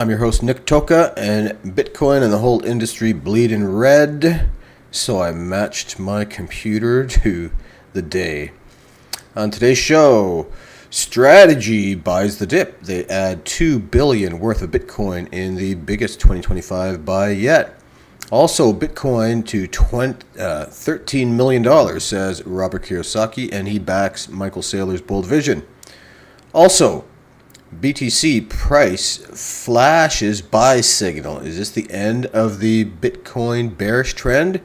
I'm your host, Nick Toka, and Bitcoin and the whole industry bleed in red, so I matched my computer to the day. On today's show, Strategy buys the dip. They add $2 billion worth of Bitcoin in the biggest 2025 buy yet. Also, Bitcoin to $13 million, says Robert Kiyosaki, and he backs Michael Saylor's bold vision. Also, BTC price flashes buy signal. Is this the end of the Bitcoin bearish trend?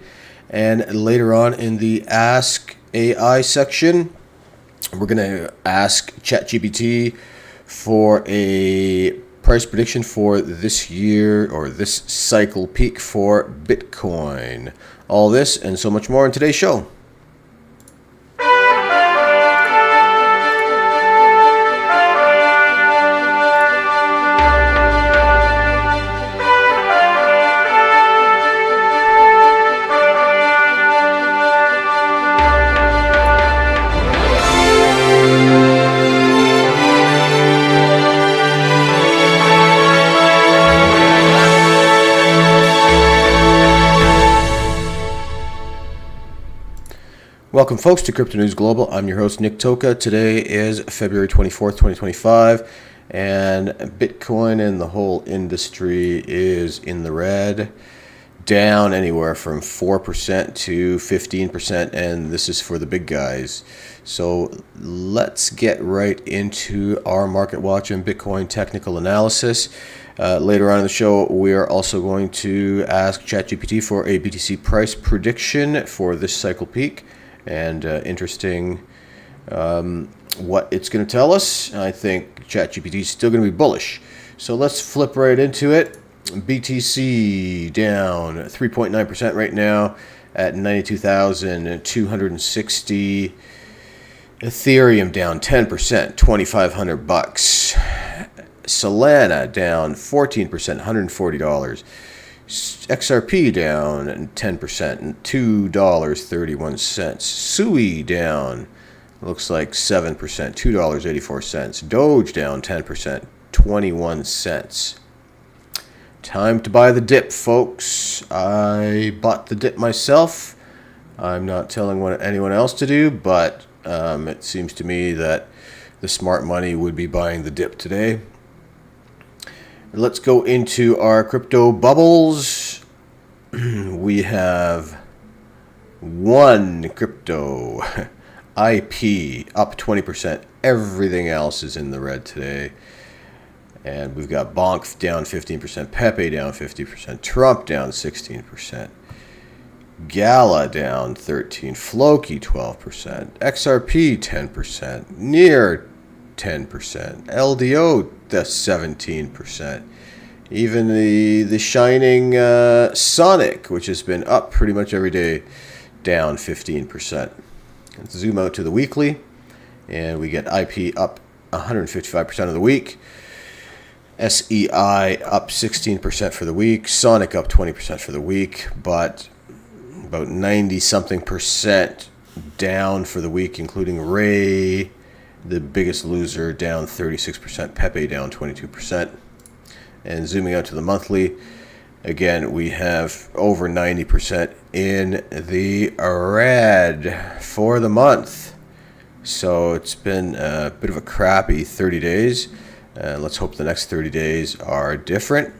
And later on in the Ask AI section, we're going to ask ChatGPT for a price prediction for this year or this cycle peak for Bitcoin. All this and so much more in today's show. Welcome, folks, to Crypto News Global. I'm your host, Nick Toka. Today is February 24th, 2025, and Bitcoin and the whole industry is in the red, down anywhere from 4% to 15%, and this is for the big guys. So let's get right into our market watch and Bitcoin technical analysis. Later on in the show, we are also going to ask ChatGPT for a BTC price prediction for this cycle peak. And interesting what it's going to tell us. I think ChatGPT is still going to be bullish. So let's flip right into it. BTC down 3.9% right now at 92,260. Ethereum down 10%, $2,500. Solana down 14%, $140. XRP down 10%, $2.31. Sui down, looks like 7%, $2.84. Doge down 10%, 21 cents. Time to buy the dip, folks. I bought the dip myself. I'm not telling anyone else to do, but it seems to me that the smart money would be buying the dip today. Let's go into our crypto bubbles. We have one crypto, IP, up 20%. Everything else is in the red today. And we've got Bonk down 15%, Pepe down 50%, Trump down 16%, Gala down 13%, Floki 12%, XRP 10%, Near 10%, LDO the 17%, even the shining Sonic, which has been up pretty much every day, down 15%. Let's zoom out to the weekly, and we get IP up 155% of the week, SEI up 16% for the week, Sonic up 20% for the week, but about 90-something percent down for the week, including Ray, the biggest loser, down 36%, Pepe down 22%. And zooming out to the monthly, again, we have over 90% in the red for the month. So it's been a bit of a crappy 30 days. Let's hope the next 30 days are different.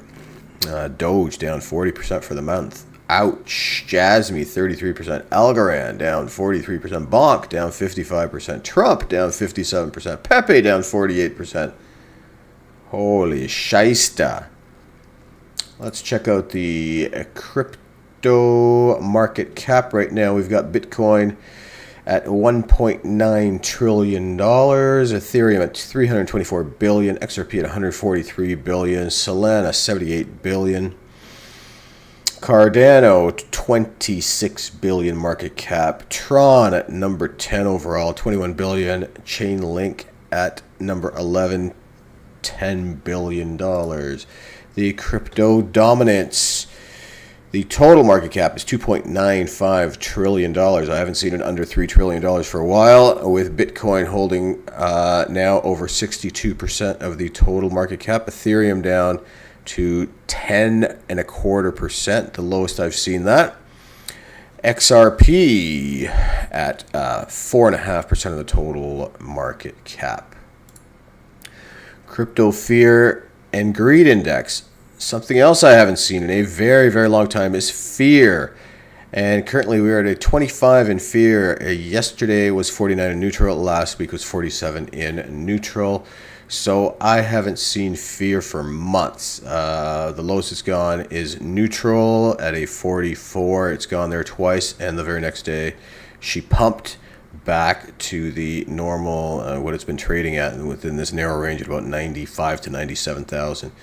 Doge down 40% for the month. Ouch. Jasmy 33%. Algorand down 43%. Bonk down 55%. Trump down 57%. Pepe down 48%. Holy shysta. Let's check out the crypto market cap right now. We've got Bitcoin at $1.9 trillion. Ethereum at $324 billion. XRP at $143 billion. Solana $78 billion. Cardano, $26 billion market cap. Tron at number 10 overall, $21 billion. Chainlink at number 11, $10 billion. The crypto dominance. The total market cap is $2.95 trillion. I haven't seen it under $3 trillion for a while, with Bitcoin holding now over 62% of the total market cap. Ethereum down to 10.25%, the lowest I've seen that. XRP at 4.5% of the total market cap. Crypto fear and greed index. Something else I haven't seen in a very, very long time is fear. And currently we are at a 25 in fear. Yesterday was 49 in neutral. Last week was 47 in neutral. So I haven't seen fear for months. The lowest it's gone is neutral at a 44. It's gone there twice. And the very next day she pumped back to the normal, what it's been trading at within this narrow range at about 95 to 97,000.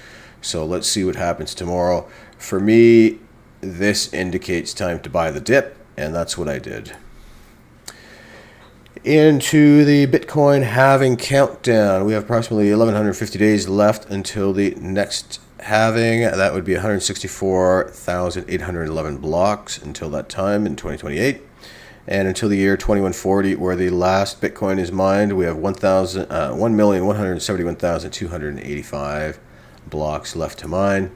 So let's see what happens tomorrow. For me, this indicates time to buy the dip, and that's what I did. Into the Bitcoin halving countdown. We have approximately 1,150 days left until the next halving. That would be 164,811 blocks until that time in 2028. And until the year 2140, where the last Bitcoin is mined, we have 1,171,285 blocks left to mine.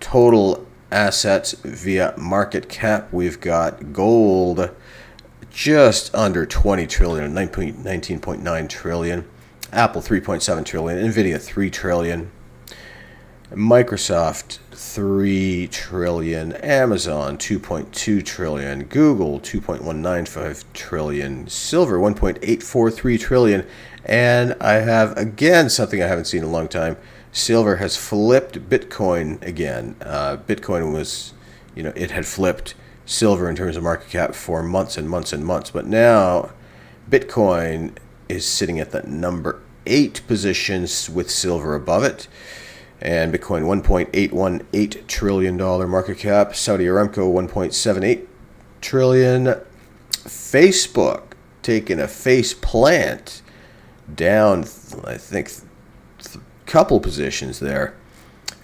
Total assets via market cap, we've got gold just under 20 trillion, 19.9 trillion. Apple 3.7 trillion, Nvidia 3 trillion. Microsoft 3 trillion, Amazon 2.2 trillion, Google 2.195 trillion, silver 1.843 trillion, and I have again something I haven't seen in a long time. Silver has flipped Bitcoin again. Bitcoin was, it had flipped silver in terms of market cap for months and months and months, but now Bitcoin is sitting at the number 8 positions with silver above it. And Bitcoin, $1.818 trillion market cap. Saudi Aramco, $1.78 trillion. Facebook taking a face plant down, I think, a couple positions there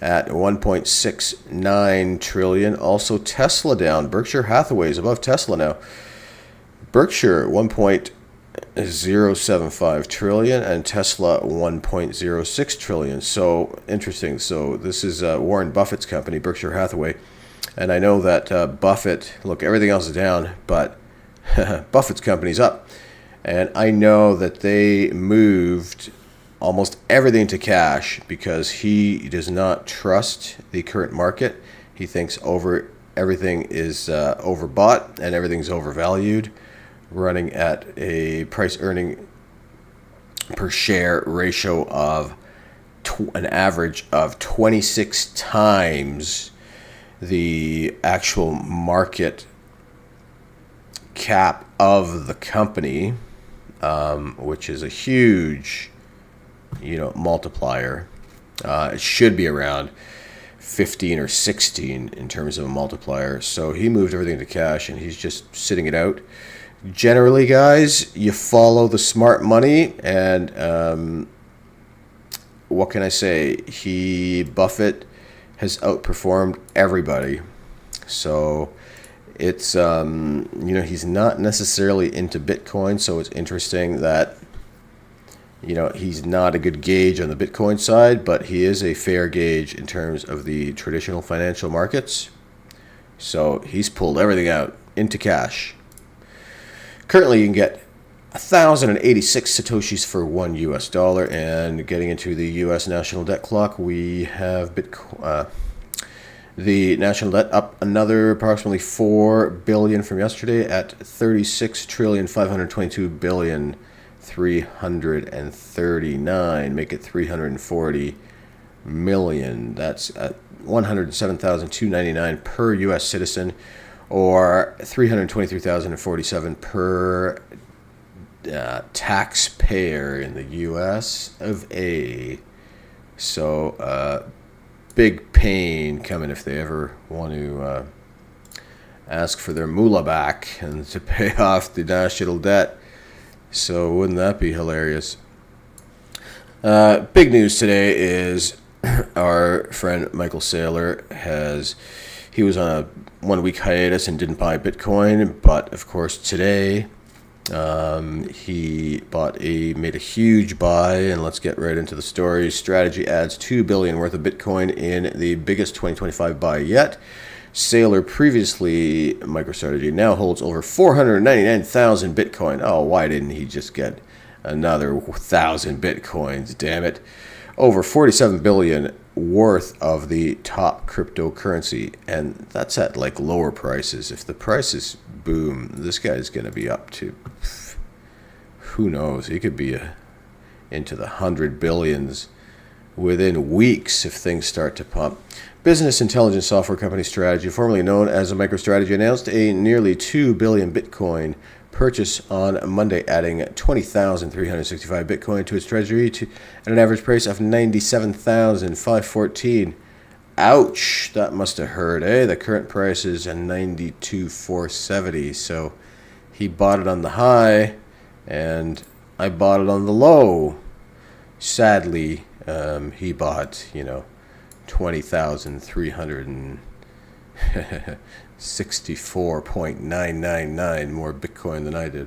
at $1.69 trillion. Also Tesla down. Berkshire Hathaway is above Tesla now. Berkshire, $1.075 trillion, and Tesla $1.06 trillion. So interesting. So this is Warren Buffett's company, Berkshire Hathaway, and I know that Buffett, look, everything else is down, but Buffett's company's up, and I know that they moved almost everything to cash because he does not trust the current market. He thinks everything is overbought and everything's overvalued, running at a price earning per share ratio of an average of 26 times the actual market cap of the company, which is a huge, multiplier. It should be around 15 or 16 in terms of a multiplier. So he moved everything to cash and he's just sitting it out. Generally, guys, you follow the smart money, and what can I say? Buffett has outperformed everybody. So it's he's not necessarily into Bitcoin, so it's interesting that he's not a good gauge on the Bitcoin side, but he is a fair gauge in terms of the traditional financial markets. So he's pulled everything out into cash. Currently, you can get 1,086 Satoshis for $1 US, and getting into the U.S. national debt clock, we have the national debt up another approximately $4 billion from yesterday at $36,522,339. Make it 340 million. That's at $107,299 per U.S. citizen, or $323,047 per taxpayer in the U.S. of A. So big pain coming if they ever want to ask for their moolah back and to pay off the national debt. So wouldn't that be hilarious? Big news today is our friend Michael Saylor he was on a 1 week hiatus and didn't buy Bitcoin, but of course today He made a huge buy, and let's get right into the story. Strategy adds $2 billion worth of Bitcoin in the biggest 2025 buy yet. Saylor, previously MicroStrategy, now holds over 499,000 Bitcoin. Oh, why didn't he just get another 1,000 Bitcoins? Damn it. Over 47 billion worth of the top cryptocurrency, and that's at like lower prices. If the prices boom, this guy's going to be up to, who knows, he could be into the 100 billions within weeks if things start to pump. Business intelligence software company Strategy, formerly known as MicroStrategy, announced a nearly 2 billion Bitcoin purchase on Monday, adding 20,365 Bitcoin to its treasury at an average price of 97,514. Ouch, that must have hurt, eh? The current price is 92,470, so he bought it on the high, and I bought it on the low. Sadly, he bought, 20,364.999 more Bitcoin than I did.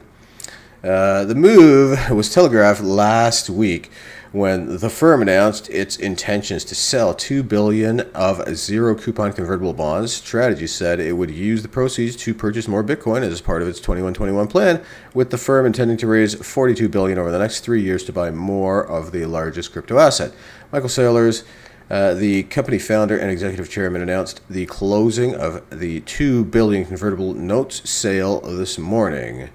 The move was telegraphed last week when the firm announced its intentions to sell $2 billion of zero-coupon convertible bonds. Strategy said it would use the proceeds to purchase more Bitcoin as part of its 21-21 plan, with the firm intending to raise $42 billion over the next 3 years to buy more of the largest crypto asset. Michael Saylor, the company founder and executive chairman, announced the closing of the $2 billion convertible notes sale this morning.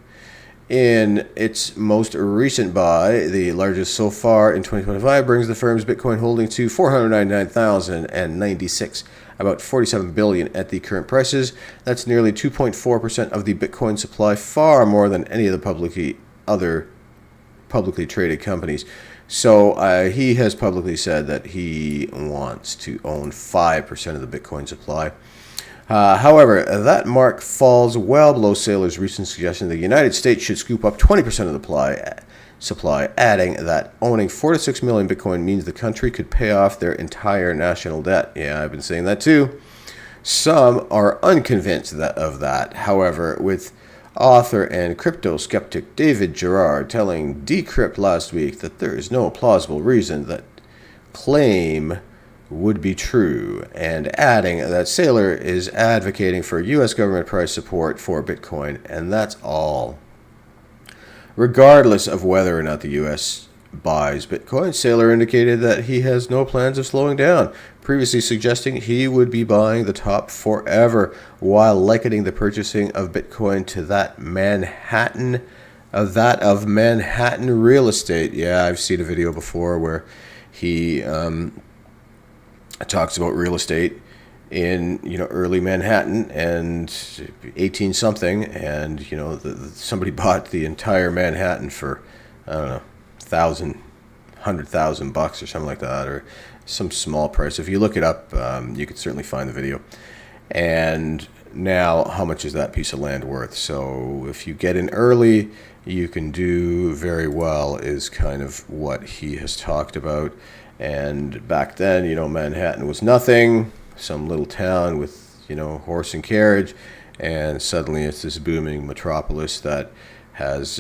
In its most recent buy, the largest so far in 2025, brings the firm's Bitcoin holding to 499,096, about 47 billion at the current prices. That's nearly 2.4% of the Bitcoin supply, far more than any of the other publicly traded companies. So he has publicly said that he wants to own 5% of the Bitcoin supply. However, that mark falls well below Saylor's recent suggestion that the United States should scoop up 20% of the supply, adding that owning 4 to 6 million Bitcoin means the country could pay off their entire national debt. Yeah, I've been saying that too. Some are unconvinced of that. However, with author and crypto skeptic David Gerard telling Decrypt last week that there is no plausible reason that claim would be true, and adding that Saylor is advocating for U.S. government price support for Bitcoin, and that's all. Regardless of whether or not the U.S. buys Bitcoin, Saylor indicated that he has no plans of slowing down, previously suggesting he would be buying the top forever, while likening the purchasing of Bitcoin to that of Manhattan real estate. Yeah, I've seen a video before where he talks about real estate in early Manhattan and 18 something, and somebody bought the entire Manhattan for, I don't know, $100,000 or something like that, or some small price. If you look it up, you could certainly find the video. And now, how much is that piece of land worth? So if you get in early, you can do very well, is kind of what he has talked about. And back then, Manhattan was nothing, some little town with, horse and carriage, and suddenly it's this booming metropolis that has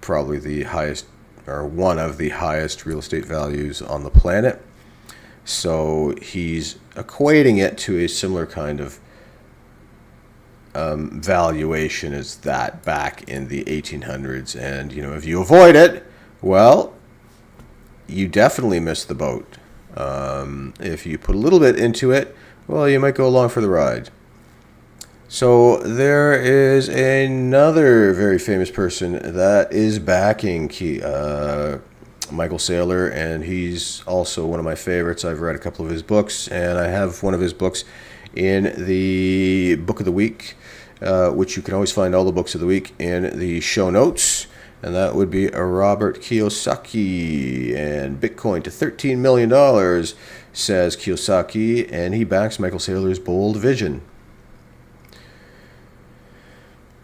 probably the highest, or one of the highest real estate values on the planet. So he's equating it to a similar kind of valuation as that back in the 1800s. And, if you avoid it, well, you definitely miss the boat. If you put a little bit into it, well, you might go along for the ride. So there is another very famous person that is backing Michael Saylor, and he's also one of my favorites. I've read a couple of his books, and I have one of his books in the Book of the Week, which you can always find all the books of the week in the show notes. And that would be a Robert Kiyosaki, and Bitcoin to $13 million, says Kiyosaki, and he backs Michael Saylor's bold vision.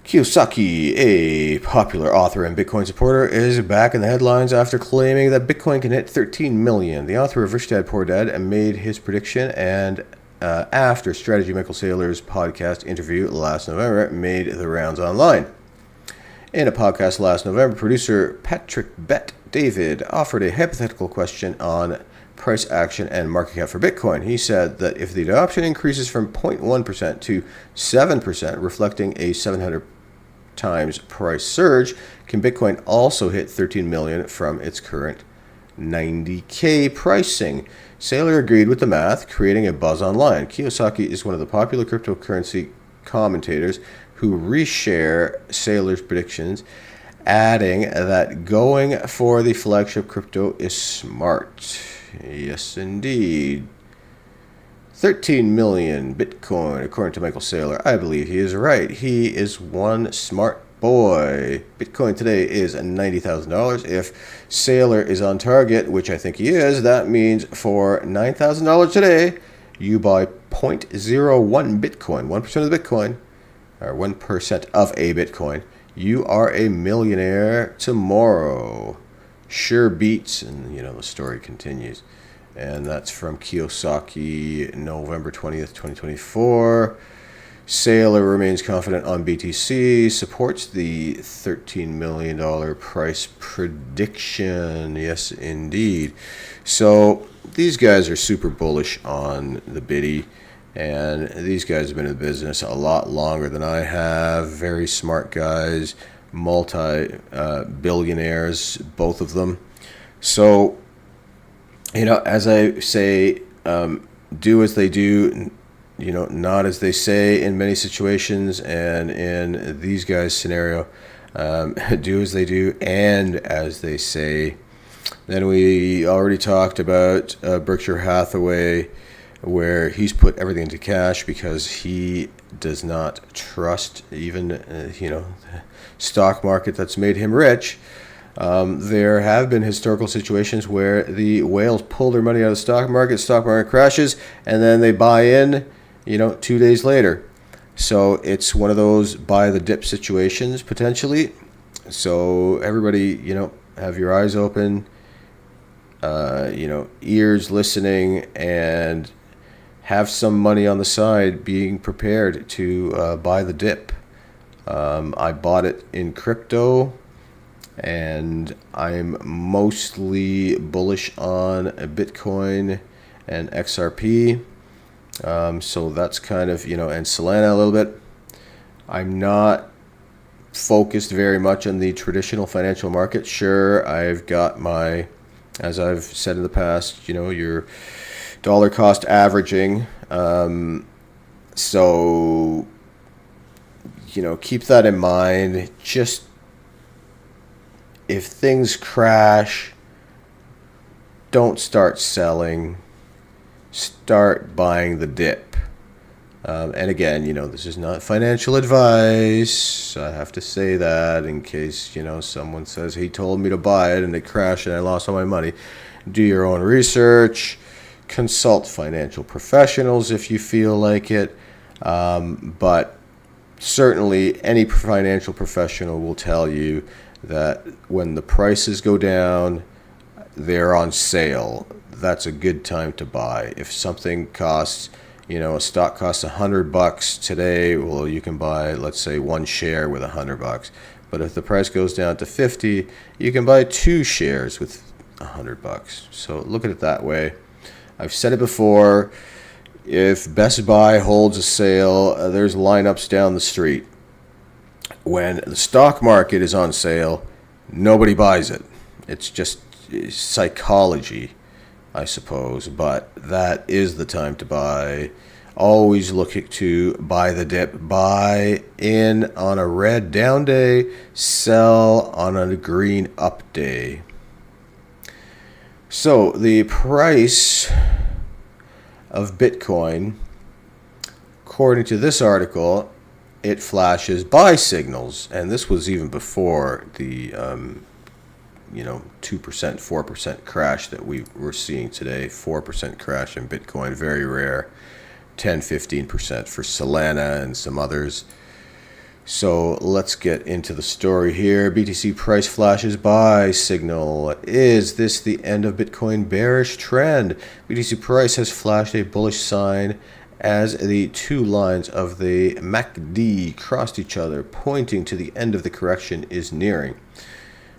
Kiyosaki, a popular author and Bitcoin supporter, is back in the headlines after claiming that Bitcoin can hit 13 million. The author of Rich Dad Poor Dad made his prediction, and after Strategy Michael Saylor's podcast interview last November made the rounds online. In a podcast last November, producer Patrick Bet David offered a hypothetical question on price action and market cap for Bitcoin. He said that if the adoption increases from 0.1% to 7%, reflecting a 700 times price surge, can Bitcoin also hit 13 million from its current 90K pricing? Saylor agreed with the math, creating a buzz online. Kiyosaki is one of the popular cryptocurrency commentators who reshare Saylor's predictions, adding that going for the flagship crypto is smart. Yes, indeed. 13 million Bitcoin, according to Michael Saylor. I believe he is right. He is one smart boy. Bitcoin today is $90,000. If Saylor is on target, which I think he is, that means for $9,000 today, you buy 0.01 Bitcoin, 1% of the Bitcoin, or 1% of a Bitcoin. You are a millionaire tomorrow. Sure beats, and the story continues. And that's from Kiyosaki, November 20th, 2024. Saylor remains confident on BTC, supports the $13 million price prediction. Yes, indeed. So these guys are super bullish on the Biddy, and these guys have been in the business a lot longer than I have. Very smart guys, multi-billionaires, both of them. So, as I say, do as they do, not as they say in many situations, and in these guys' scenario, do as they do and as they say. Then we already talked about Berkshire Hathaway, where he's put everything into cash because he does not trust even, the stock market that's made him rich. There have been historical situations where the whales pull their money out of the stock market crashes, and then they buy in, 2 days later. So it's one of those buy the dip situations, potentially. So everybody, have your eyes open, ears listening, and have some money on the side being prepared to buy the dip. I bought it in crypto, and I'm mostly bullish on Bitcoin and XRP. So that's kind of, and Solana a little bit. I'm not focused very much on the traditional financial market. Sure, I've got my, as I've said in the past, your dollar cost averaging. So, keep that in mind. Just if things crash, don't start selling. Start buying the dip. And again, this is not financial advice. I have to say that in case, someone says he told me to buy it and it crashed and I lost all my money. Do your own research. Consult financial professionals if you feel like it. But certainly any financial professional will tell you that when the prices go down, they're on sale. That's a good time to buy. If something costs, a stock costs $100 today, well, you can buy, let's say, one share with $100. But if the price goes down to 50, you can buy 2 shares with $100. So look at it that way. I've said it before. If Best Buy holds a sale, there's lineups down the street. When the stock market is on sale, nobody buys it. It's just psychology, I suppose, but that is the time to buy. Always look to buy the dip. Buy in on a red down day, sell on a green up day. So the price of Bitcoin, according to this article, it flashes buy signals, and this was even before the 2%, 4% crash that we were seeing today. 4% crash in Bitcoin, very rare. 10, 15% for Solana and some others. So let's get into the story here. BTC price flashes buy signal. Is this the end of Bitcoin bearish trend? BTC price has flashed a bullish sign as the two lines of the MACD crossed each other, pointing to the end of the correction is nearing.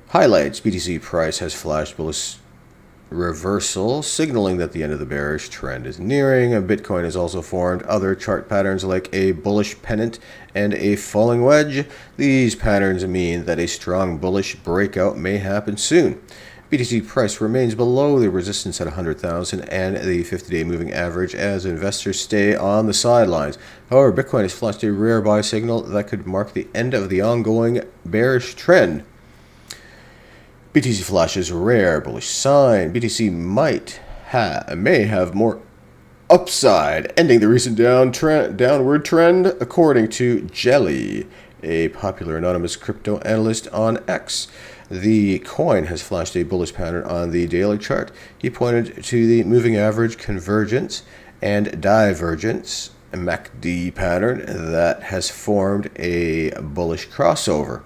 Highlights: BTC price has flashed bullish reversal, signaling that the end of the bearish trend is nearing. Bitcoin has also formed other chart patterns like a bullish pennant and a falling wedge. These patterns mean that a strong bullish breakout may happen soon. BTC price remains below the resistance at 100,000 and the 50-day moving average as investors stay on the sidelines. However, Bitcoin has flashed a rare buy signal that could mark the end of the ongoing bearish trend. BTC flashes rare bullish sign. BTC may have more upside, ending the recent downward trend, according to Jelly, a popular anonymous crypto analyst on X. The coin has flashed a bullish pattern on the daily chart. He pointed to the moving average convergence and divergence, a MACD pattern that has formed a bullish crossover.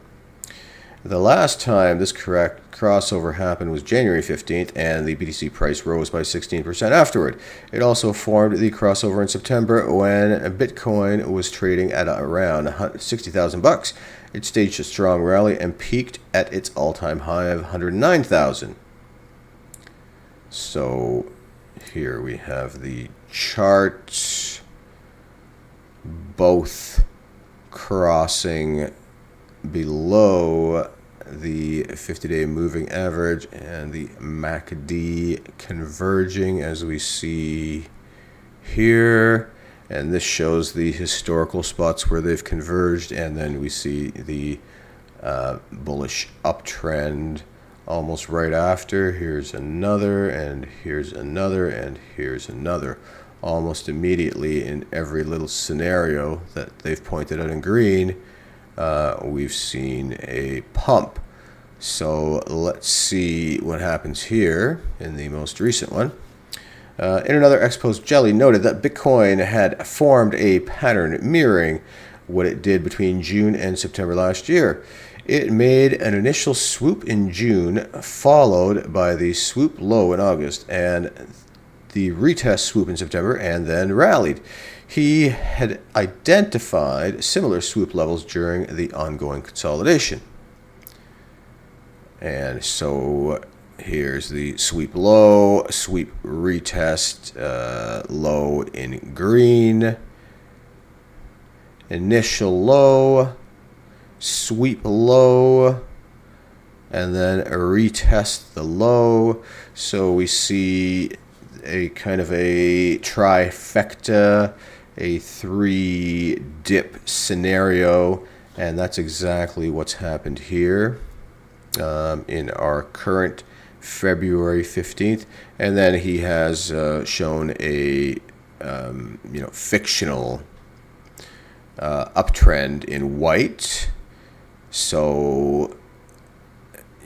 The last time this correct crossover happened was January 15th, and the BTC price rose by 16% afterward. It also formed the crossover in September when Bitcoin was trading at around 60,000 bucks. It staged a strong rally and peaked at its all-time high of 109,000. So here we have the charts, both crossing below the 50-day moving average and the MACD converging as we see here. And this shows the historical spots where they've converged, and then we see the bullish uptrend almost right after. Here's another, and here's another, and here's another. Almost immediately in every little scenario that they've pointed out in green, we've seen a pump. So let's see what happens here in the most recent one. In another X post, Jelly noted that Bitcoin had formed a pattern mirroring what it did between June and September last year. It made an initial swoop in June, followed by the swoop low in August, and the retest swoop in September, and then rallied. He had identified similar swoop levels during the ongoing consolidation. And so here's the sweep low, sweep retest low in green, initial low, sweep low, and then a retest the low. So we see a kind of a trifecta, a 3-dip scenario, and that's exactly what's happened here in our current February 15th. And then he has shown a fictional uptrend in white. So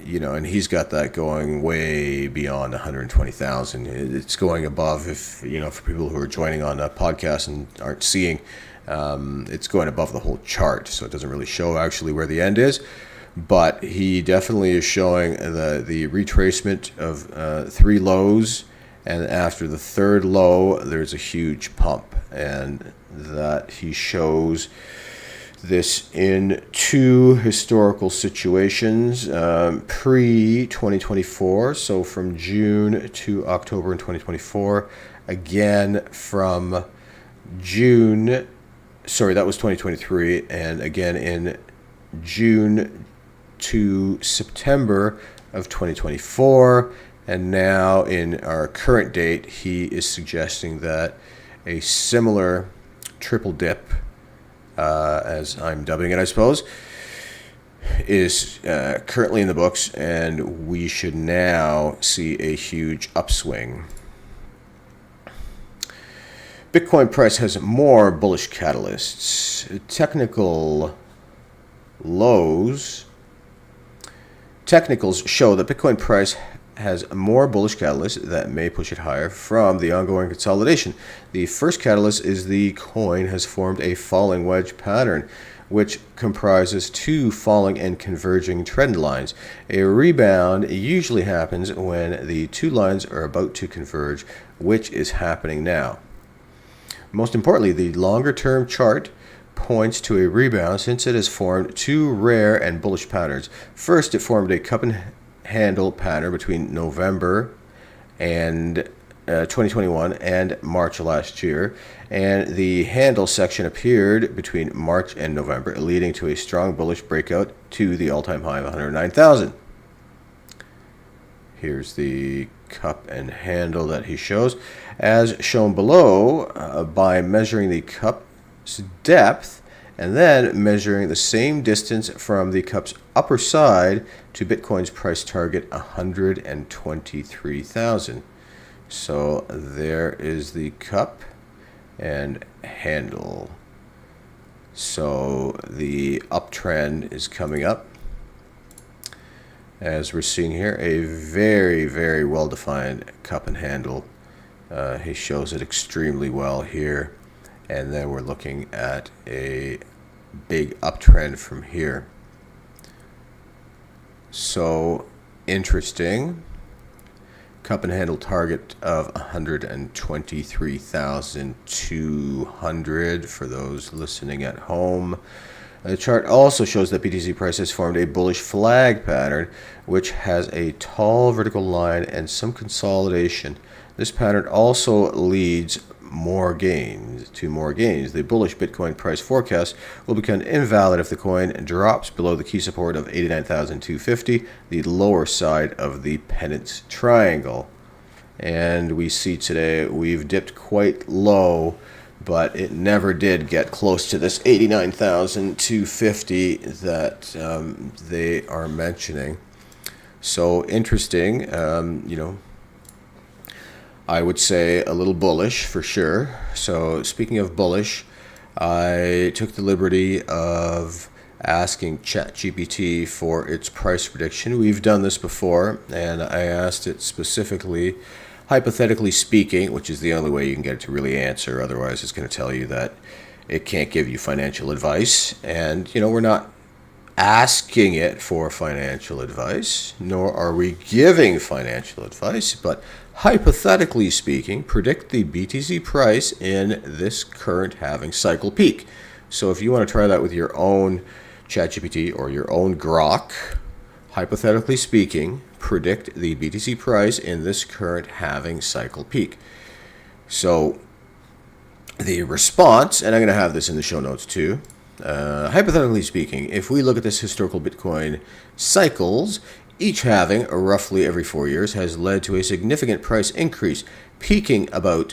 and he's got that going way beyond 120,000. It's going above, if for people who are joining on a podcast and aren't seeing, it's going above the whole chart. So it doesn't really show actually where the end is, but he definitely is showing the retracement of 3 lows, and after the 3rd low, there's a huge pump, and that he shows this in 2 historical situations, pre-2024, so from June to October in 2024, again from June, sorry, that was 2023, and again in June to September of 2024, and now in our current date, he is suggesting that a similar triple dip, as I'm dubbing it, I suppose, is currently in the books, and we should now see a huge upswing. Bitcoin price has more bullish catalysts. Technicals show that Bitcoin price has more bullish catalysts that may push it higher from the ongoing consolidation. The first catalyst is the coin has formed a falling wedge pattern, which comprises 2 falling and converging trend lines. A rebound usually happens when the 2 lines are about to converge, which is happening now. Most importantly, the longer-term chart points to a rebound since it has formed two rare and bullish patterns. First, it formed a cup and handle pattern between November and 2021 and March last year, and the handle section appeared between March and November, leading to a strong bullish breakout to the all-time high of 109,000. Here's the cup and handle that he shows, as shown below, by measuring the cup's depth and then measuring the same distance from the cup's upper side to Bitcoin's price target 123,000. So there is the cup and handle. So the uptrend is coming up, as we're seeing here, a very, very well-defined cup and handle. He shows it extremely well here, and then we're looking at a big uptrend from here. So interesting. Cup and handle target of 123,200 for those listening at home. The chart also shows that BTC price has formed a bullish flag pattern, which has a tall vertical line and some consolidation. This pattern also leads to more gains. The bullish Bitcoin price forecast will become invalid if the coin drops below the key support of 89,250, the lower side of the pennant triangle. And we see today we've dipped quite low, but it never did get close to this 89,250 that they are mentioning. So interesting, I would say a little bullish for sure. So speaking of bullish, I took the liberty of asking ChatGPT for its price prediction. We've done this before, and I asked it specifically, hypothetically speaking, which is the only way you can get it to really answer. Otherwise, it's going to tell you that it can't give you financial advice. And, we're not asking it for financial advice, nor are we giving financial advice, but hypothetically speaking, predict the BTC price in this current halving cycle peak. So if you want to try that with your own ChatGPT or your own Grok, hypothetically speaking, predict the BTC price in this current halving cycle peak. So the response, and I'm going to have this in the show notes too, hypothetically speaking, if we look at this historical Bitcoin cycles, each halving, roughly every 4 years, has led to a significant price increase, peaking about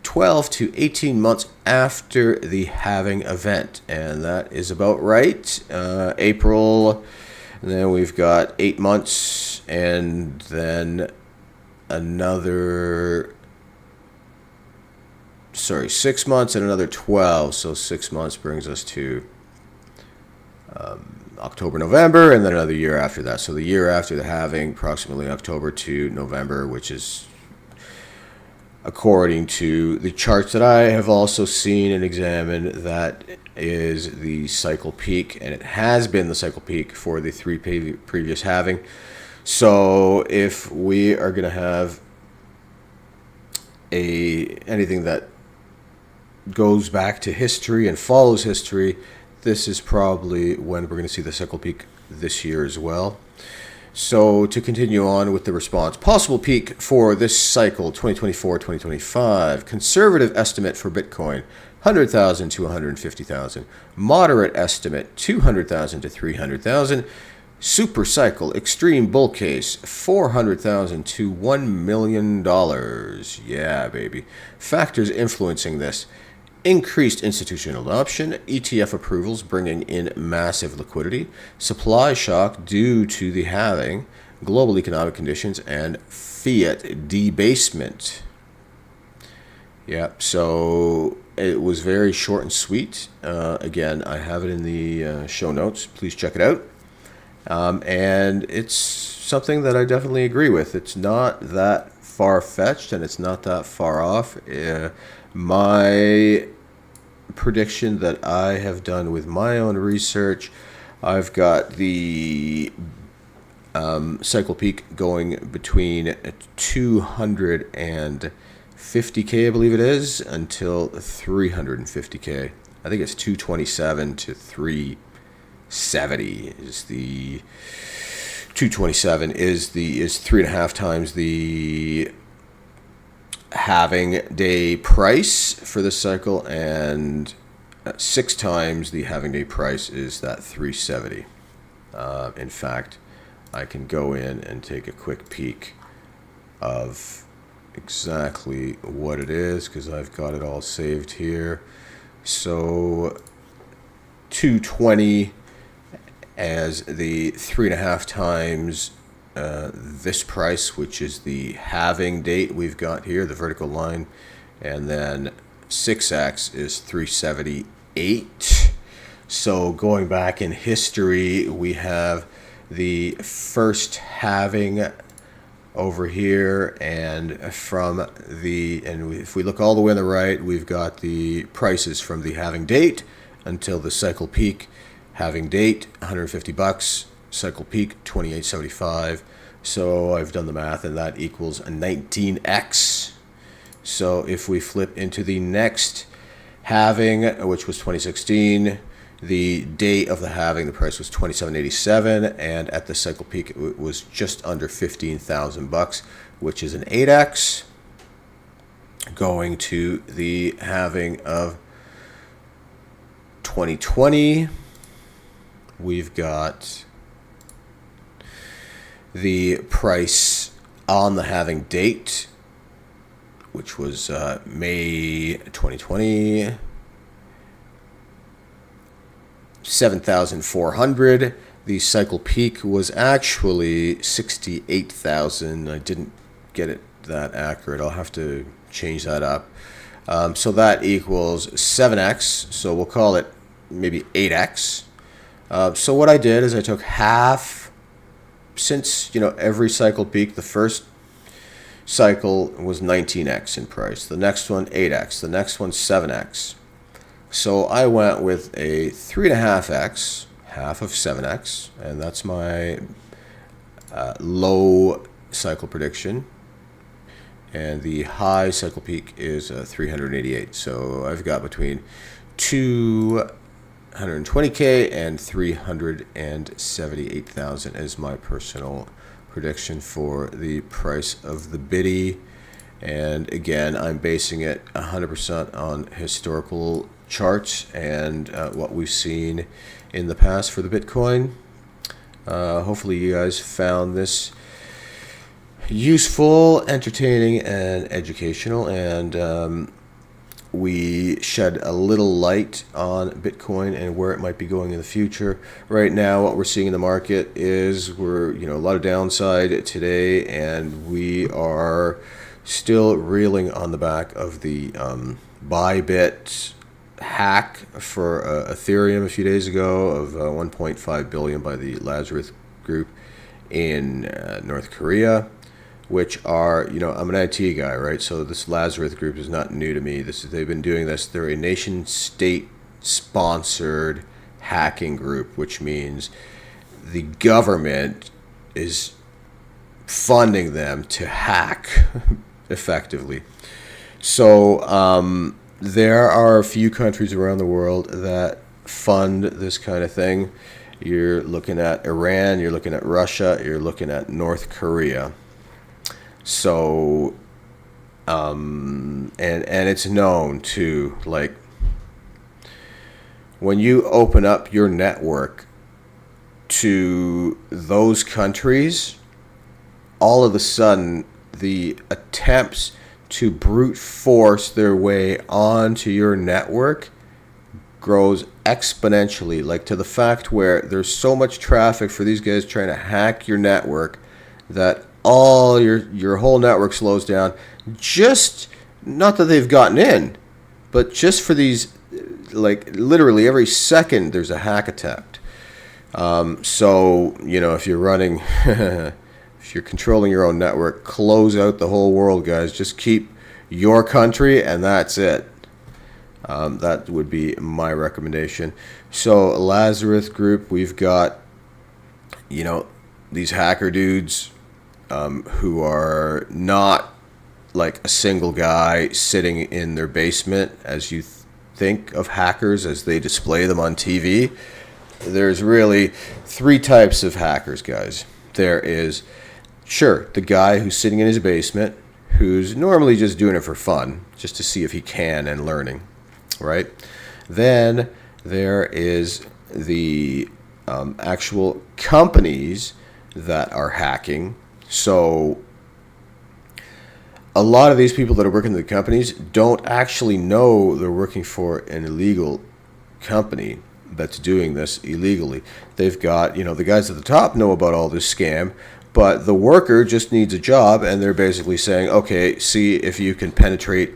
12 to 18 months after the halving event. And that is about right. April, and then we've got 8 months, and then another 6 months and another 12. So 6 months brings us to October, November, and then another year after that. So the year after the halving, approximately October to November, which is according to the charts that I have also seen and examined, that is the cycle peak, and it has been the cycle peak for the three previous halving. So if we are going to have anything that goes back to history and follows history, this is probably when we're going to see the cycle peak this year as well. So to continue on with the response, possible peak for this cycle, 2024-2025, conservative estimate for Bitcoin, 100,000 to 150,000, moderate estimate, 200,000 to 300,000, Supercycle, extreme bull case, 400,000 to $1 million. Yeah, baby. Factors influencing this: increased institutional adoption, ETF approvals bringing in massive liquidity, supply shock due to the halving, global economic conditions, and fiat debasement. Yeah, so it was very short and sweet. Again, I have it in the show notes. Please check it out. And it's something that I definitely agree with. It's not that far-fetched, and it's not that far off. My prediction that I have done with my own research, I've got the cycle peak going between 250 50K, I believe it is, until 350K. I think it's 227 to 370 is the 227 is 3.5 times the halving day price for this cycle, and 6 times the halving day price is that 370. In fact, I can go in and take a quick peek of exactly what it is because I've got it all saved here. So 220 as the 3.5 times this price, which is the halving date we've got here, the vertical line, and then 6x is 378. So going back in history, we have the first halving over here, and if we look all the way on the right, we've got the prices from the halving date until the cycle peak. Halving date $150, cycle peak 28.75. So I've done the math, and that equals a 19x. So if we flip into the next halving, which was 2016, the date of the halving, the price was $27.87, and at the cycle peak it was just under $15,000, which is an 8x. Going to the halving of 2020, we've got the price on the halving date, which was May 2020, 7,400. The cycle peak was actually 68,000. I didn't get it that accurate. I'll have to change that up. So that equals 7x. So we'll call it maybe 8x. So what I did is I took half, since every cycle peak, the first cycle was 19x in price, the next one 8x, the next one 7x. So I went with a 3.5x, half of 7x, and that's my low cycle prediction. And the high cycle peak is 388. So I've got between 220K and 378,000 as my personal prediction for the price of the biddy. And again, I'm basing it 100% on historical charts and what we've seen in the past for the Bitcoin. Hopefully you guys found this useful, entertaining, and educational, and we shed a little light on Bitcoin and where it might be going in the future. Right now, what we're seeing in the market is we're a lot of downside today, and we are still reeling on the back of the Bybit hack for Ethereum a few days ago of 1.5 billion by the Lazarus group in North Korea, which are, I'm an IT guy, right? So this Lazarus group is not new to me. They've been doing this. They're a nation-state sponsored hacking group, which means the government is funding them to hack effectively. So there are a few countries around the world that fund this kind of thing. You're looking at Iran, you're looking at Russia, you're looking at North Korea. So, and it's known to, like, when you open up your network to those countries, all of a sudden the attempts to brute force their way onto your network grows exponentially, like to the fact where there's so much traffic for these guys trying to hack your network that all your whole network slows down. Just not that they've gotten in, but just for these, like literally every second there's a hack attempt. So if you're running if you're controlling your own network, close out the whole world, guys. Just keep your country, and that's it. That would be my recommendation. So Lazarus group, we've got these hacker dudes who are not like a single guy sitting in their basement as you think of hackers as they display them on TV. There's really three types of hackers, guys. There is, sure, the guy who's sitting in his basement, who's normally just doing it for fun, just to see if he can and learning, right? Then there is the actual companies that are hacking. So a lot of these people that are working in the companies don't actually know they're working for an illegal company that's doing this illegally. They've got, the guys at the top know about all this scam, but the worker just needs a job, and they're basically saying, okay, see if you can penetrate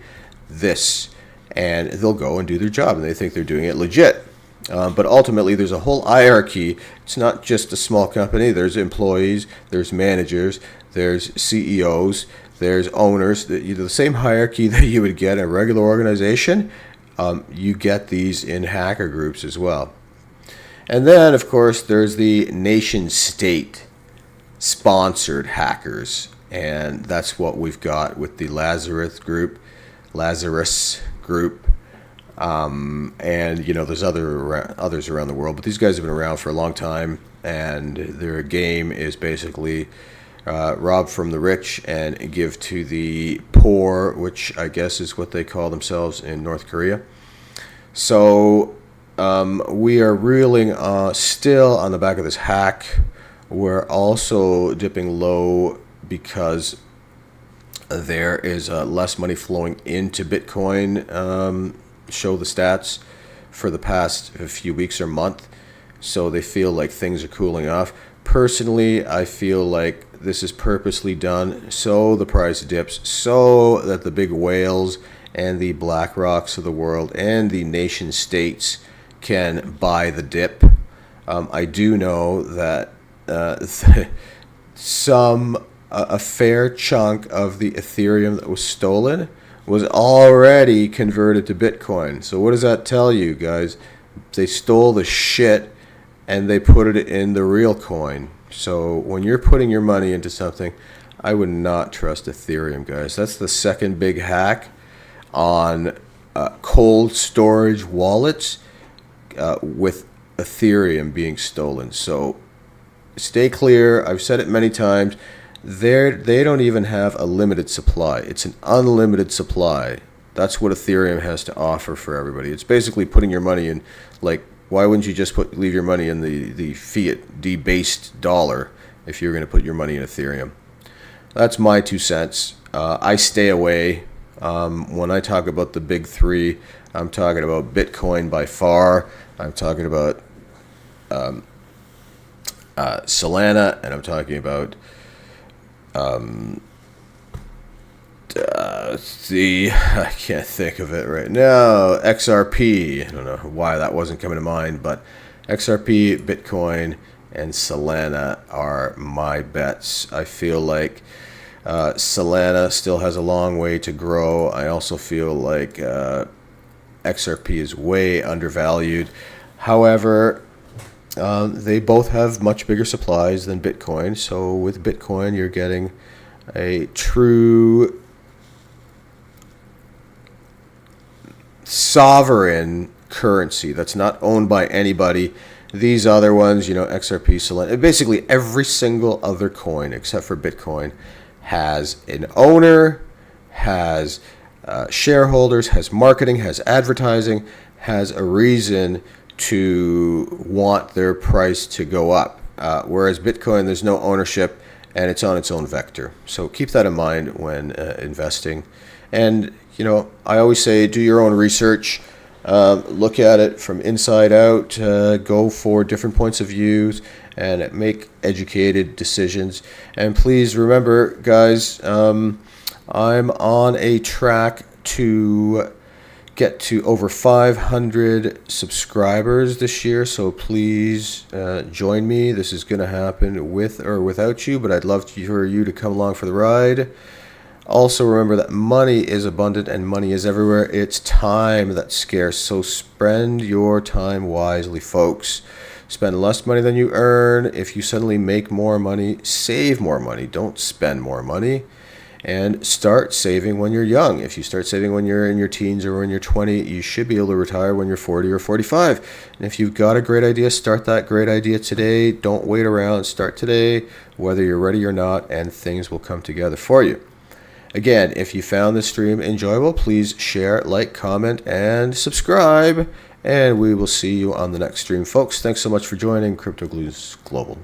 this, and they'll go and do their job, and they think they're doing it legit. But ultimately, there's a whole hierarchy. It's not just a small company. There's employees, there's managers, there's CEOs, there's owners. The same hierarchy that you would get in a regular organization, you get these in hacker groups as well. And then, of course, there's the nation-state sponsored hackers, and that's what we've got with the Lazarus group, and there's others around the world, but these guys have been around for a long time, and their game is basically rob from the rich and give to the poor, which I guess is what they call themselves in North Korea. So we are reeling still on the back of this hack. We're also dipping low because there is less money flowing into Bitcoin. Show the stats for the past few weeks or month. So they feel like things are cooling off. Personally, I feel like this is purposely done so the price dips, so that the big whales and the BlackRocks of the world and the nation states can buy the dip. I do know that a fair chunk of the Ethereum that was stolen was already converted to Bitcoin. So what does that tell you, guys? They stole the shit and they put it in the real coin. So when you're putting your money into something, I would not trust Ethereum, guys. That's the second big hack on cold storage wallets with Ethereum being stolen. So stay clear. I've said it many times. They don't even have a limited supply. It's an unlimited supply. That's what Ethereum has to offer for everybody. It's basically putting your money in, like, why wouldn't you just leave your money in the fiat debased dollar if you're going to put your money in Ethereum? That's my 2 cents. I stay away. When I talk about the big three, I'm talking about Bitcoin by far. I'm talking about Solana, and I'm talking about I can't think of it right now. XRP. I don't know why that wasn't coming to mind, but XRP, Bitcoin, and Solana are my bets. I feel like Solana still has a long way to grow. I also feel like XRP is way undervalued. However, they both have much bigger supplies than Bitcoin. So with Bitcoin, you're getting a true sovereign currency that's not owned by anybody. These other ones, XRP, Solana, basically every single other coin except for Bitcoin has an owner, has shareholders, has marketing, has advertising, has a reason to want their price to go up. Whereas Bitcoin, there's no ownership and it's on its own vector. So keep that in mind when investing. And, I always say do your own research. Look at it from inside out. Go for different points of views and make educated decisions. And please remember, guys, I'm on a track to get to over 500 subscribers this year, so please join me. This is going to happen with or without you, but I'd love for you to come along for the ride. Also remember that money is abundant and money is everywhere. It's time that's scarce, so spend your time wisely, folks. Spend less money than you earn. If you suddenly make more money, save more money. Don't spend more money. and start saving when you're young. If you start saving when you're in your teens or when you're 20, you should be able to retire when you're 40 or 45. And if you've got a great idea, start that great idea today. Don't wait around. Start today, whether you're ready or not, and things will come together for you. Again, if you found this stream enjoyable, please share, like, comment, and subscribe. And we will see you on the next stream, folks. Thanks so much for joining Crypto Glues Global.